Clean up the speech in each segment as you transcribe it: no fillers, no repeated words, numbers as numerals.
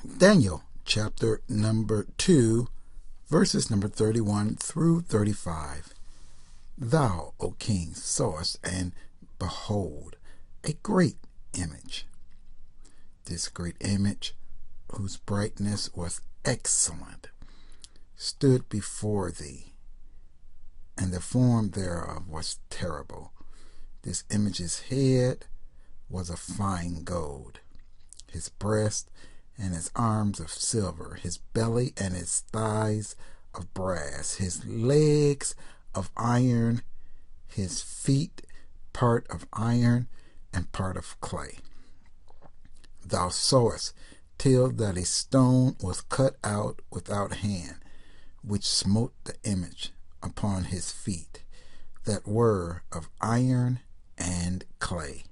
Daniel chapter number 2, verses number 31 through 35. Thou, O king, sawest, and behold, a great image. This great image, whose brightness was excellent, stood before thee, and the form thereof was terrible. This image's head was of fine gold, his breast and his arms of silver, his belly and his thighs of brass, his legs of iron, his feet part of iron and part of clay. Thou sawest till that a stone was cut out without hand, which smote the image upon his feet, that were of iron and clay,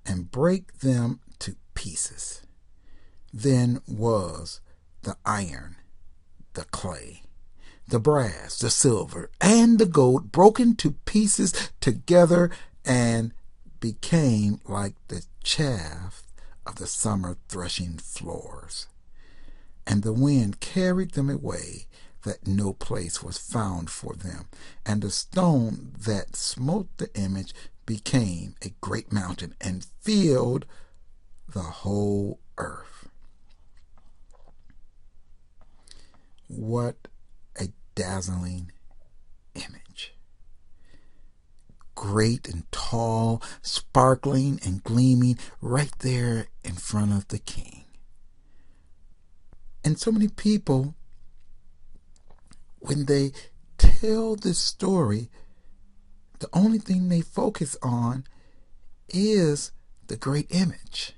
and brake them to pieces. Then was the iron, the clay, the brass, the silver, and the gold broken to pieces together, and became like the chaff of the summer threshing floors. And the wind carried them away, that no place was found for them. And the stone that smote the image became a great mountain, and filled the whole earth. What a dazzling image. Great and tall, sparkling and gleaming right there in front of the king. And so many people, when they tell this story, the only thing they focus on is the great image.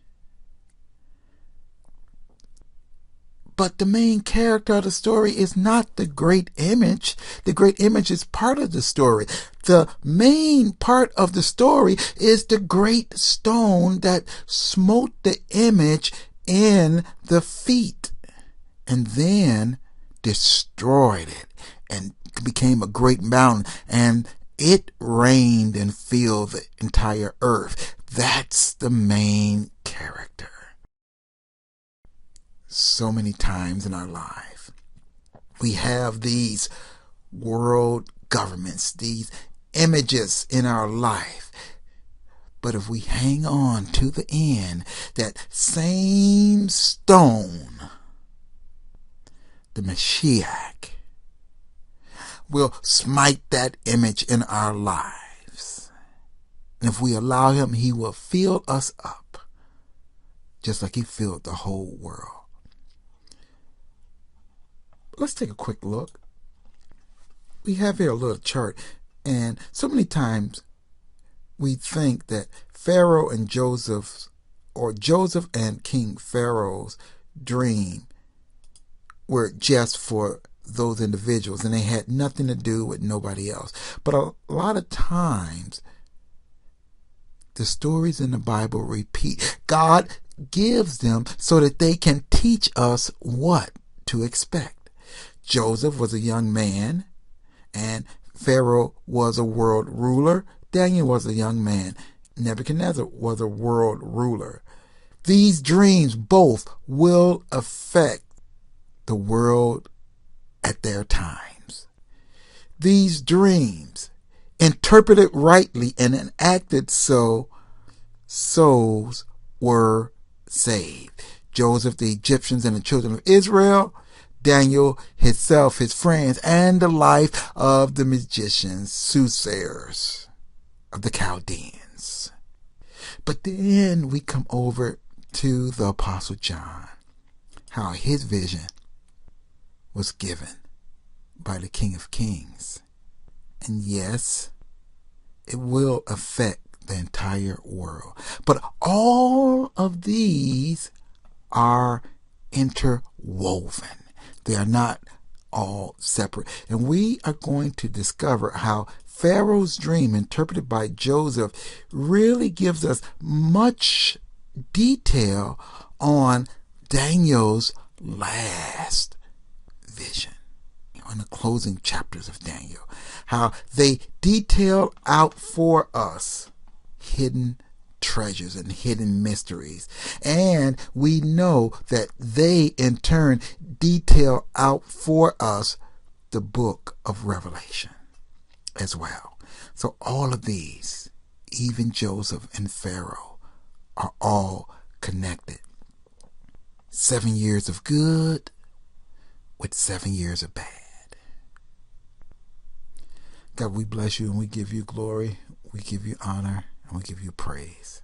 But the main character of the story is not the great image. The great image is part of the story. The main part of the story is the great stone that smote the image in the feet and then destroyed it and became a great mountain, and it rained and filled the entire earth. That's the main character. So many times in our life, we have these world governments, these images in our life. But if we hang on to the end, that same stone, the Mashiach, will smite that image in our lives. And if we allow him, he will fill us up, just like he filled the whole world. Let's take a quick look. We have here a little chart, and so many times we think that Pharaoh and Joseph, or Joseph and King Pharaoh's dream were just for those individuals, and they had nothing to do with nobody else. But a lot of times, the stories in the Bible repeat. God gives them so that they can teach us what to expect. Joseph was a young man, and Pharaoh was a world ruler. Daniel was a young man. Nebuchadnezzar was a world ruler. These dreams both will affect the world at their times. These dreams, interpreted rightly and enacted so, souls were saved. Joseph, the Egyptians, and the children of Israel. Daniel himself, his friends, and the life of the magicians, soothsayers of the Chaldeans. But then we come over to the Apostle John, how his vision was given by the King of Kings. And yes, it will affect the entire world. But all of these are interwoven. They are not all separate. And we are going to discover how Pharaoh's dream, interpreted by Joseph, really gives us much detail on Daniel's last vision. In the closing chapters of Daniel, how they detail out for us hidden treasures and hidden mysteries. And we know that they in turn detail out for us the book of Revelation as well. So all of these, even Joseph and Pharaoh, are all connected. 7 years of good with 7 years of bad. God, we bless you and we give you glory, we give you honor, and we give you praise.